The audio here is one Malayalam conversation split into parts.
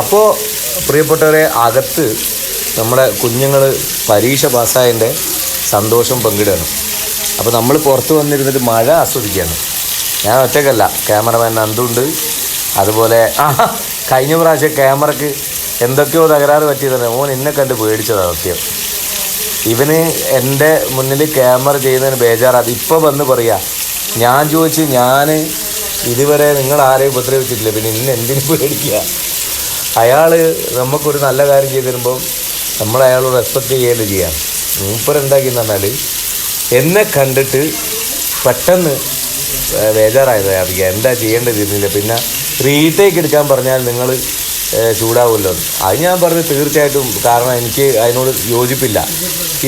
അപ്പോൾ പ്രിയപ്പെട്ടവരെ, അകത്ത് നമ്മുടെ കുഞ്ഞുങ്ങൾ പരീക്ഷ പാസ്സായതിൻ്റെ സന്തോഷം പങ്കിടുകയാണ്. അപ്പോൾ നമ്മൾ പുറത്ത് വന്നിരുന്നിട്ട് മഴ ആസ്വദിക്കുകയാണ്. ഞാൻ ഒറ്റയ്ക്കല്ല, ക്യാമറമാൻ നന്ദുണ്ട്. അതുപോലെ കഴിഞ്ഞ പ്രാവശ്യം ക്യാമറയ്ക്ക് എന്തൊക്കെയോ തകരാറ് പറ്റിയതാണ്. ഓൻ എന്നെ കണ്ട് പേടിച്ചതാണ് സത്യം. ഇവന് എൻ്റെ മുന്നിൽ ക്യാമറ ചെയ്യുന്നതിന് ബേജാറ്. അതിപ്പോൾ വന്ന് പറയുക, ഞാൻ ചോദിച്ച് ഞാൻ ഇതുവരെ നിങ്ങൾ ആരെയും ഉപദ്രവിച്ചിട്ടില്ല, പിന്നെ ഇന്ന് എന്തിനു പേടിക്കുക? അയാൾ നമുക്കൊരു നല്ല കാര്യം ചെയ്ത് തരുമ്പം നമ്മൾ അയാളോട് റെസ്പെക്റ്റ് ചെയ്യുകയല്ലേ ചെയ്യാം. മൂപ്പരെന്താക്കിയെന്ന് പറഞ്ഞാൽ എന്നെ കണ്ടിട്ട് പെട്ടെന്ന് ബേജാറായത് അറിയാം, എന്താ ചെയ്യേണ്ടതിരുന്നില്ല. പിന്നെ റീടേക്ക് എടുക്കാൻ പറഞ്ഞാൽ നിങ്ങൾ ചൂടാവുമല്ലോ. അത് ഞാൻ പറഞ്ഞു തീർച്ചയായിട്ടും, കാരണം എനിക്ക് അതിനോട് യോജിപ്പില്ല.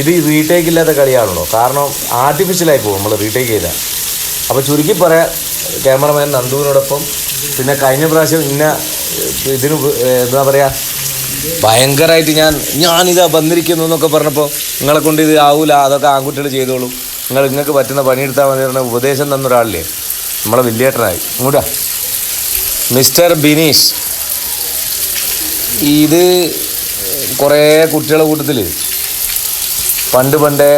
ഇത് റീടേക്ക് ഇല്ലാത്ത കളിയാണല്ലോ, കാരണം ആർട്ടിഫിഷ്യലായി പോകും നമ്മൾ റീടേക്ക് ചെയ്താൽ. അപ്പോൾ ചുരുക്കി പറയാം, ക്യാമറമാൻ നന്ദുവിനോടൊപ്പം പിന്നെ കഴിഞ്ഞ പ്രാവശ്യം ഇതിന് എന്താ പറയുക, ഭയങ്കരമായിട്ട് ഞാനിതാ വന്നിരിക്കുന്നു എന്നൊക്കെ പറഞ്ഞപ്പോൾ നിങ്ങളെ കൊണ്ട് ഇത് ആവൂല, അതൊക്കെ ആൺകുട്ടികൾ ചെയ്തോളൂ, നിങ്ങൾക്ക് പറ്റുന്ന പണിയെടുത്താൽ മതി പറഞ്ഞ ഉപദേശം തന്ന ഒരാളില്ലേ, നമ്മളെ വലിയേട്ടനായി. ഇങ്ങോട്ടാ മിസ്റ്റർ ബിനീഷ്. ഇത് കുറേ കുട്ടികളുടെ കൂട്ടത്തിൽ പണ്ടേ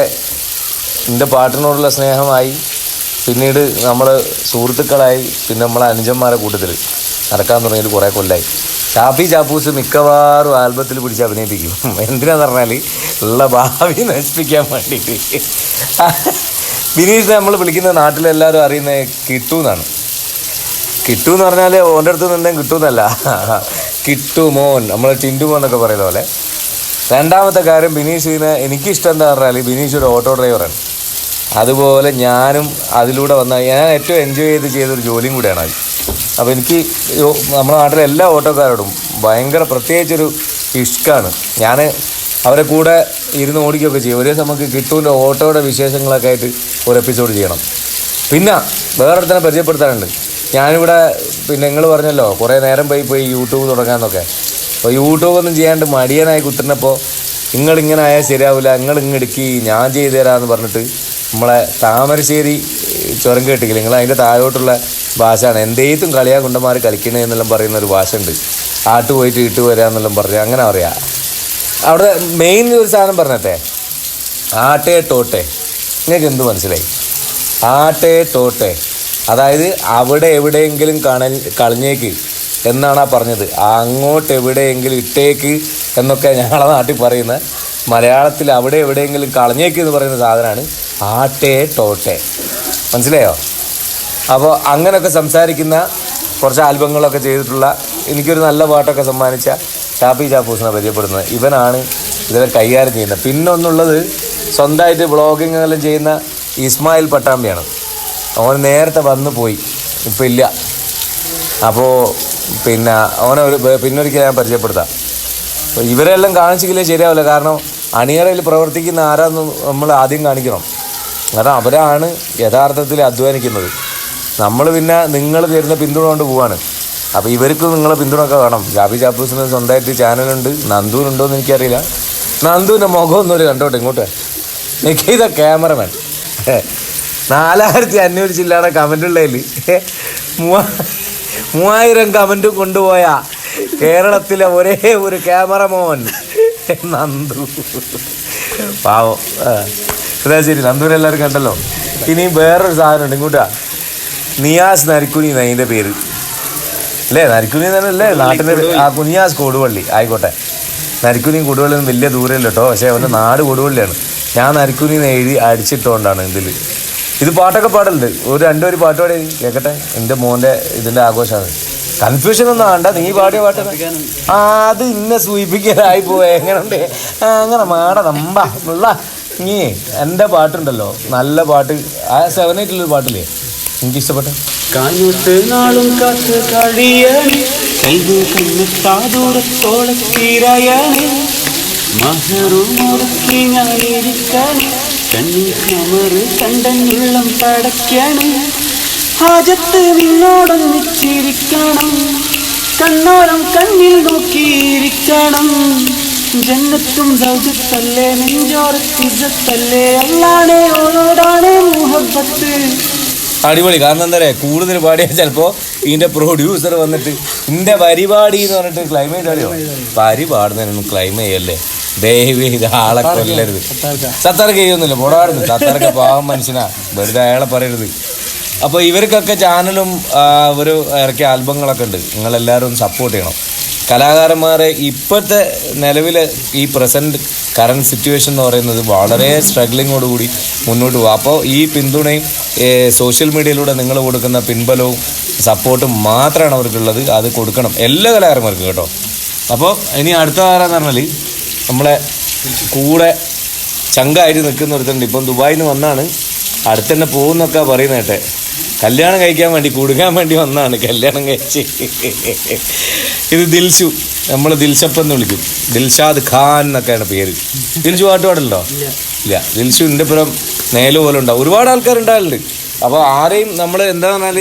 എൻ്റെ പാട്ടിനോടുള്ള സ്നേഹമായി, പിന്നീട് നമ്മൾ സുഹൃത്തുക്കളായി, പിന്നെ നമ്മളെ അനുജന്മാരുടെ കൂട്ടത്തിൽ നടക്കാൻ തുടങ്ങിയിട്ട് കുറേ കൊല്ലമായി. ഷാഫി ചാപ്പൂസ് മിക്കവാറും ആൽബത്തിൽ പിടിച്ച് അഭിനയിപ്പിക്കും. എന്തിനാന്ന് പറഞ്ഞാൽ ഉള്ള ഭാവി നശിപ്പിക്കാൻ വേണ്ടിയിട്ട്. ബിനീഷ് നമ്മൾ വിളിക്കുന്ന നാട്ടിലെല്ലാവരും അറിയുന്നത് കിട്ടു എന്നാണ്. കിട്ടു എന്ന് പറഞ്ഞാൽ ഓൻ്റെ അടുത്ത് നിന്നെങ്കിലും കിട്ടുമെന്നല്ല, കിട്ടു മോൻ, നമ്മൾ ടിൻഡു മോൻ എന്നൊക്കെ പറയുന്ന പോലെ. രണ്ടാമത്തെ കാര്യം, ബിനീഷിന് എനിക്കിഷ്ടം എന്താ പറഞ്ഞാൽ ബിനീഷ് ഒരു ഓട്ടോ ഡ്രൈവറാണ്. അതുപോലെ ഞാനും അതിലൂടെ ഞാൻ ഏറ്റവും എൻജോയ് ചെയ്തൊരു ജോലിയും കൂടെയാണ് അത്. അപ്പോൾ എനിക്ക് നമ്മുടെ നാട്ടിലെ എല്ലാ ഓട്ടോക്കാരോടും ഭയങ്കര പ്രത്യേകിച്ചൊരു ഇഷ്ടമാണ്. ഞാൻ അവരെ കൂടെ ഇരുന്ന് ഓടിക്കുകയൊക്കെ ചെയ്യും. ഒരേ സമയത്ത് കിട്ടുവിൻ്റെ ഓട്ടോയുടെ വിശേഷങ്ങളൊക്കെ ആയിട്ട് ഒരു എപ്പിസോഡ് ചെയ്യണം. പിന്നെ വേറൊരുത്തനെ പരിചയപ്പെടുത്താനുണ്ട്. ഞാനിവിടെ പിന്നെ നിങ്ങൾ പറഞ്ഞല്ലോ കുറേ നേരം പോയി യൂട്യൂബ് തുടങ്ങാമെന്നൊക്കെ. അപ്പോൾ യൂട്യൂബൊന്നും ചെയ്യാണ്ട് മടിയനായി കുത്തുന്നപ്പോൾ നിങ്ങളിങ്ങനെ ആയാൽ ശരിയാവില്ല, നിങ്ങളിങ്ങെടുക്കി ഞാൻ ചെയ്തു തരാമെന്ന് പറഞ്ഞിട്ട് നമ്മളെ താമരശ്ശേരി ചുരം കേട്ടിക്കില്ല, നിങ്ങൾ അതിൻ്റെ താഴോട്ടുള്ള ഭാഷയാണ്. എന്തേത്തും കളിയാ കുണ്ടന്മാർ കളിക്കണേ എന്നെല്ലാം പറയുന്നൊരു ഭാഷ ഉണ്ട്. ആട്ട് പോയിട്ട് ഇട്ട് വരാമെന്നെല്ലാം പറഞ്ഞ് അങ്ങനെ പറയാം. അവിടെ മെയിൻ ഒരു സാധനം പറഞ്ഞട്ടെ, ആട്ടേ ടോട്ടെ. നിങ്ങൾക്ക് എന്ത് മനസ്സിലായി? ആട്ടേ ടോട്ടെ, അതായത് അവിടെ എവിടെയെങ്കിലും കളഞ്ഞേക്ക് എന്നാണ് ആ പറഞ്ഞത്. അങ്ങോട്ട് എവിടെയെങ്കിലും ഇട്ടേക്ക് എന്നൊക്കെ ഞങ്ങളെ നാട്ടിൽ പറയുന്ന, മലയാളത്തിൽ അവിടെ എവിടെയെങ്കിലും കളഞ്ഞേക്ക് എന്ന് പറയുന്ന സാധനമാണ് ആട്ടേ ടോട്ടെ. മനസ്സിലായോ? അപ്പോൾ അങ്ങനെയൊക്കെ സംസാരിക്കുന്ന കുറച്ച് ആൽബങ്ങളൊക്കെ ചെയ്തിട്ടുള്ള, എനിക്കൊരു നല്ല പാട്ടൊക്കെ സമ്മാനിച്ച ഷാഫി ചാപ്പൂസിനെ പരിചയപ്പെടുന്നത്. ഇവനാണ് ഇതിനെ കൈകാര്യം ചെയ്യുന്നത്. പിന്നെ ഒന്നുള്ളത്, സ്വന്തമായിട്ട് വ്ളോഗിങ് എല്ലാം ചെയ്യുന്ന ഇസ്മായിൽ പട്ടാമ്പിയാണ്. അവൻ നേരത്തെ വന്നു പോയി, ഇപ്പം ഇല്ല. അപ്പോൾ പിന്നെ പിന്നൊരിക്കൽ ഞാൻ പരിചയപ്പെടുത്താം. ഇവരെല്ലാം കാണിച്ചെങ്കിലേ ശരിയാവില്ല, കാരണം അണിയറയിൽ പ്രവർത്തിക്കുന്ന ആരാന്ന് നമ്മൾ ആദ്യം കാണിക്കണം. കാരണം അവരാണ് യഥാർത്ഥത്തിൽ അധ്വാനിക്കുന്നത്. നമ്മൾ പിന്നെ നിങ്ങൾ തരുന്ന പിന്തുണ കൊണ്ട് പോവാണ്. അപ്പോൾ ഇവർക്ക് നിങ്ങളെ പിന്തുണയൊക്കെ വേണം. ഷാഫി ചാപ്പൂസിന് സ്വന്തമായിട്ട് ചാനലുണ്ട്. നന്ദുവിനുണ്ടോ എന്ന് എനിക്കറിയില്ല. നന്ദുവിൻ്റെ മുഖമൊന്നും കണ്ടോട്ടെ ഇങ്ങോട്ട്. നിൽക്കിത ക്യാമറമാൻ 4500 ചില്ലാണ് കമൻറ്റുള്ളതിൽ 3000 കമൻറ്റ് കൊണ്ടുപോയ കേരളത്തിലെ ഒരേ ഒരു ക്യാമറമാൻ നന്ദു. പാവം. അതാ ശരി, നന്ദുവിനെല്ലാവരും കണ്ടല്ലോ. ഇനി വേറൊരു സാധനമുണ്ട്, ഇങ്ങോട്ടാ. നിയാസ് നരിക്കുനി എന്നതിൻ്റെ പേര് അല്ലേ? നരിക്കുനി തന്നെ അല്ലേ നാട്ടിൽ? കുനിയാസ് കൊടുവള്ളി ആയിക്കോട്ടെ. നരിക്കുനിയും കൊടുവള്ളിയൊന്നും വലിയ ദൂരമില്ല കേട്ടോ, പക്ഷേ അവൻ്റെ നാട് കൊടുവള്ളിയാണ്. ഞാൻ നരിക്കുനിന്ന് എഴുതി അടിച്ചിട്ടുകൊണ്ടാണ് ഇതിൽ. ഇത് പാട്ടൊക്കെ പാടലുണ്ട്. ഒരു രണ്ടുപേര് പാട്ട് പാടി കേൾക്കട്ടെ. എൻ്റെ മോൻ്റെ ഇതിൻ്റെ ആഘോഷമാണ്. കൺഫ്യൂഷൻ ഒന്നും വേണ്ട, നീ പാടിയ പാട്ട് അത് ഇന്നെ സൂചിപ്പിക്കാനായി പോവേ. എങ്ങനെയുണ്ട്? അങ്ങനെ മാട നമ്പ ഉള്ള നീ എൻ്റെ പാട്ടുണ്ടല്ലോ, നല്ല പാട്ട്. ആ 7-8 പാട്ടില്ലേ എനിക്കിഷ്ടപ്പെട്ട. കാഞ്ഞൂത്ത് നാളും കാത്ത് കഴിയണേ, കൈവ് കണ്ണത്താദൂരത്തോളത്തിരയണേ, മഹറുമുറുക്കി ഞാനിരിക്കണേ, കണ്ണിൽ കമറ് കണ്ടനുള്ളം പടയ്ക്കണേ, ഹാജത്ത് നിന്നോടൊന്നിച്ചിരിക്കണം, കണ്ണോരം കണ്ണിൽ നോക്കിയിരിക്കണം, ജന്നത്തും സൗജത്തല്ലേ നെഞ്ചോരത്തിസത്തല്ലേ, അല്ലാണേ ഓരോടാണേ മുഹബത്ത്. അടിപൊളി. കാരണം എന്താ പറയുക, കൂടുതൽ പാടിയാൽ ചിലപ്പോൾ ഇതിൻ്റെ പ്രൊഡ്യൂസർ വന്നിട്ട് ഇതിൻ്റെ പരിപാടി എന്ന് പറഞ്ഞിട്ട് ക്ലൈം ചെയ്താളിയോ? പരി പാടുന്നതിനൊന്നും ക്ലൈം ചെയ്യല്ലേ ദയവ് ഇത് ആളെ കൊല്ലരുത്. സത്താർക്ക് ചെയ്യൊന്നുമില്ല, പോടാടുന്നു. സത്താർക്ക് പാവം മനുഷ്യനാ, വെറുതെ അയാളെ പറയരുത്. അപ്പോൾ ഇവർക്കൊക്കെ ചാനലും ഒരു ഇറക്കിയ ആൽബങ്ങളൊക്കെ ഉണ്ട്. നിങ്ങളെല്ലാവരും സപ്പോർട്ട് ചെയ്യണം. കലാകാരന്മാരെ ഇപ്പോഴത്തെ നിലവിൽ ഈ പ്രസൻറ്റ് കറണ്ട് സിറ്റുവേഷൻ എന്ന് പറയുന്നത് വളരെ സ്ട്രഗ്ലിങ്ങോടുകൂടി മുന്നോട്ട് പോകും. അപ്പോൾ ഈ പിന്തുണയും സോഷ്യൽ മീഡിയയിലൂടെ നിങ്ങൾ കൊടുക്കുന്ന പിൻബലവും സപ്പോർട്ടും മാത്രമാണ് അവർക്കുള്ളത്. അത് കൊടുക്കണം എല്ലാ കലാകാരന്മാർക്കും കേട്ടോ. അപ്പോൾ ഇനി അടുത്ത ആരാന്ന് പറഞ്ഞാൽ നമ്മളെ കൂടെ ചങ്കായിട്ട് നിൽക്കുന്ന ഒരുത്തുണ്ട്. ഇപ്പം ദുബായിൽ നിന്ന് വന്നാണ്, അടുത്ത് തന്നെ പോകുന്നൊക്കെ പറയുന്ന കേട്ടെ. കല്യാണം കഴിക്കാൻ വേണ്ടി കൊടുക്കാൻ വേണ്ടി വന്നാണ്, കല്യാണം കഴിച്ച്. ഇത് ദിൽഷു, നമ്മൾ ദിൽഷപ്പ് എന്ന് വിളിക്കും. ദിൽഷാദ് ഖാൻ എന്നൊക്കെയാണ് പേര്. ദിൽഷു പാട്ട് പാടല്ലോ? ഇല്ല. ദിൽഷുവിൻ്റെ പുറം നേല് പോലെ ഉണ്ടാവും, ഒരുപാട് ആൾക്കാരുണ്ടാകലുണ്ട്. അപ്പോൾ ആരെയും നമ്മൾ എന്താ പറഞ്ഞാൽ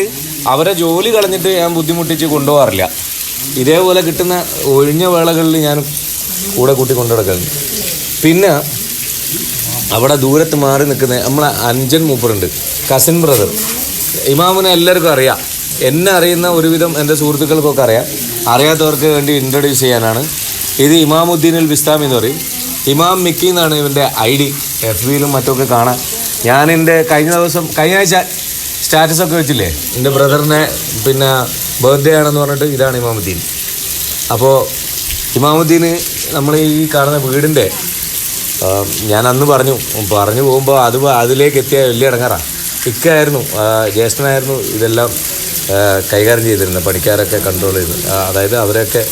അവരെ ജോലി കളഞ്ഞിട്ട് ഞാൻ ബുദ്ധിമുട്ടിച്ച് കൊണ്ടുപോകാറില്ല. ഇതേപോലെ കിട്ടുന്ന ഒഴിഞ്ഞ വേളകളിൽ ഞാൻ കൂടെ കൂട്ടി കൊണ്ടു നടക്കുന്നത്. പിന്നെ അവിടെ ദൂരത്ത് മാറി നിൽക്കുന്ന നമ്മളെ അഞ്ചൻ മൂപ്പറുണ്ട്, കസിൻ ബ്രദർ. ഇമാമിനെ എല്ലാവർക്കും അറിയാം, എന്നെ അറിയുന്ന ഒരുവിധം എൻ്റെ സുഹൃത്തുക്കൾക്കൊക്കെ അറിയാം. അറിയാത്തവർക്ക് വേണ്ടി ഇൻട്രൊഡ്യൂസ് ചെയ്യാനാണ്. ഇത് ഇമാമുദ്ദീനുൽ ബിസ്താമി എന്ന് പറയും. ഇമാം മിക്കി എന്നാണ് ഇവൻ്റെ ID. FBയിലും മറ്റുമൊക്കെ കാണാൻ. ഞാൻ എൻ്റെ കഴിഞ്ഞ ആഴ്ച സ്റ്റാറ്റസൊക്കെ വെച്ചില്ലേ, എൻ്റെ ബ്രദറിനെ പിന്നെ ബർത്ത്ഡേ ആണെന്ന് പറഞ്ഞിട്ട്. ഇതാണ് ഇമാമുദ്ദീൻ. അപ്പോൾ ഇമാമുദ്ദീന് നമ്മൾ ഈ കാണുന്ന വീടിൻ്റെ ഞാൻ അന്ന് പറഞ്ഞു പോകുമ്പോൾ അതിലേക്ക് എത്തിയ വലിയ ഇടങ്ങാറാണ്. ഇക്കായിരുന്നു, ജ്യേഷ്ഠനായിരുന്നു ഇതെല്ലാം കൈകാര്യം ചെയ്തിരുന്നത്, പണിക്കാരൊക്കെ കൺട്രോൾ ചെയ്ത്. അതായത് അവരൊക്കെ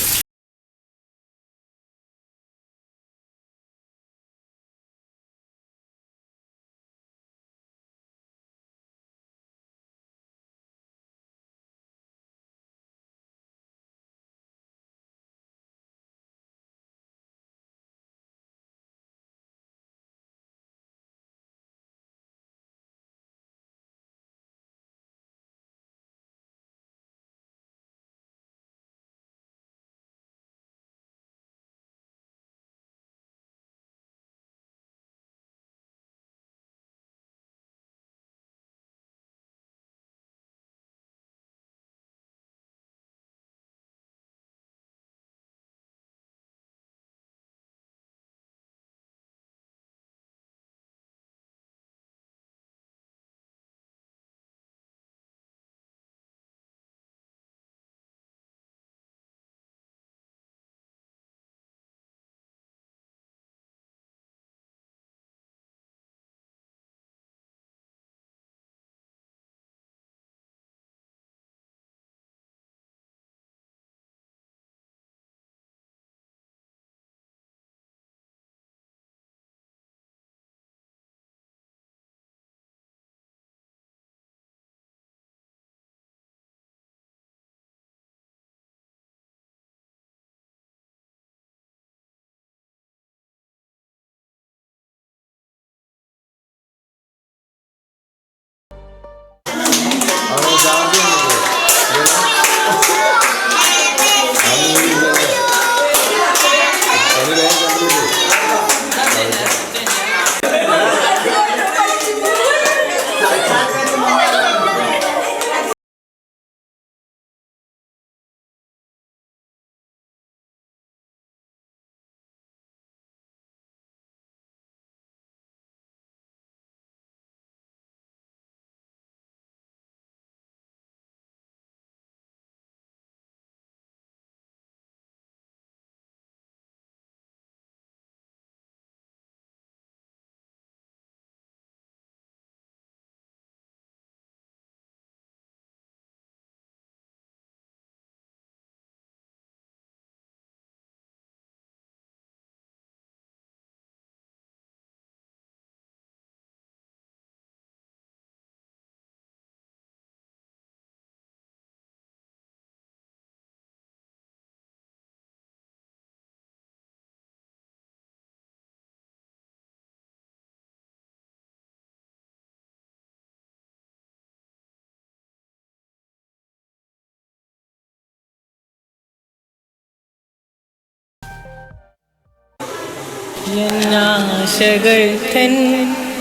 എന്നാശകൾ തൻ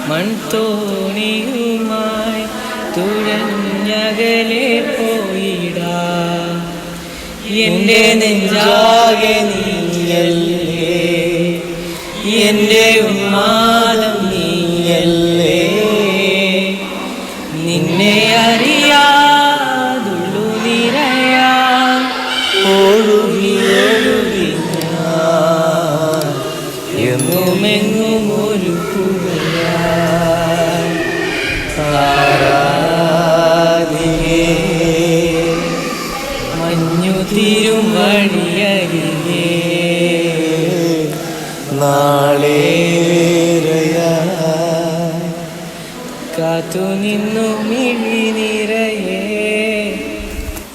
മൺതോണിയുമായി തുഴഞ്ഞകലെ പോയിടാ എൻ്റെ നെഞ്ചാകെ നീയല്ലേ എൻ്റെ ഉന്മാദം നീയല്ലേ നിന്നെ അറിയാതുള്ളു നിറയാ ഒഴുകി ഒഴുകി ഞാൻ എങ്ങുമെങ്ങും ഒരു മഞ്ഞു തീരും വഴിയരികെ നാളേറെയാ കാത്തു നിന്നു മിഴി നിറയേ.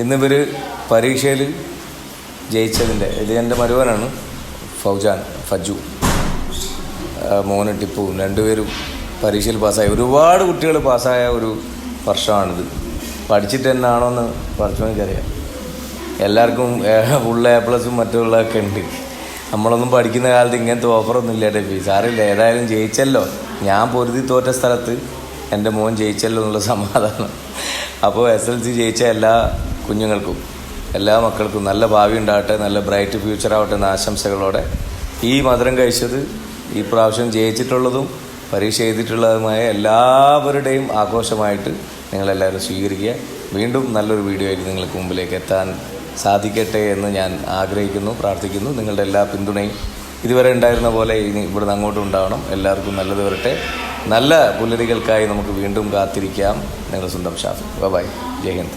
ഇന്നിവർ പരീക്ഷയിൽ ജയിച്ചതിൻ്റെ ഇത് എൻ്റെ മരുവനാണ് ഫൗജാൻ ഫജു മോന് ടിപ്പുവും രണ്ടുപേരും പരീക്ഷയിൽ പാസ്സായി. ഒരുപാട് കുട്ടികൾ പാസ്സായ ഒരു വർഷമാണിത്. പഠിച്ചിട്ട് തന്നെയാണോ എന്ന് പഠിച്ചവനിക്കറിയാം. എല്ലാവർക്കും ഫുൾ എ പ്ലസും മറ്റുള്ളതൊക്കെ ഉണ്ട്. നമ്മളൊന്നും പഠിക്കുന്ന കാലത്ത് ഇങ്ങനത്തെ ഓഫറൊന്നും ഇല്ല ടെപ്പി. സാറില്ല, ഏതായാലും ജയിച്ചല്ലോ. ഞാൻ പൊരുതി തോറ്റ സ്ഥലത്ത് എൻ്റെ മോൻ ജയിച്ചല്ലോ എന്നുള്ള സമാധാനം. അപ്പോൾ SLC ജയിച്ച എല്ലാ കുഞ്ഞുങ്ങൾക്കും എല്ലാ മക്കൾക്കും നല്ല ഭാവി ഉണ്ടാകട്ടെ, നല്ല ബ്രൈറ്റ് ഫ്യൂച്ചർ ആവട്ടെ എന്ന ആശംസകളോടെ ഈ മധുരം കഴിച്ചത് ഈ പ്രാവശ്യം ജയിച്ചിട്ടുള്ളതും പരീക്ഷ എഴുതിയിട്ടുള്ളതുമായ എല്ലാവരുടെയും ആഘോഷമായിട്ട് നിങ്ങളെല്ലാവരും സ്വീകരിക്കുക. വീണ്ടും നല്ലൊരു വീഡിയോ ആയിട്ട് നിങ്ങൾക്ക് മുമ്പിലേക്ക് എത്താൻ സാധിക്കട്ടെ എന്ന് ഞാൻ ആഗ്രഹിക്കുന്നു, പ്രാർത്ഥിക്കുന്നു. നിങ്ങളുടെ എല്ലാ പിന്തുണയും ഇതുവരെ ഉണ്ടായിരുന്ന പോലെ ഇനി ഇവിടുന്ന് അങ്ങോട്ടും ഉണ്ടാവണം. എല്ലാവർക്കും നല്ലത് വരട്ടെ. നല്ല പുലരികൾക്കായി നമുക്ക് വീണ്ടും കാത്തിരിക്കാം. നിങ്ങളുടെ സ്വന്തം ഷാഫി. ബൈ. ജയ് ഹിന്ദ്.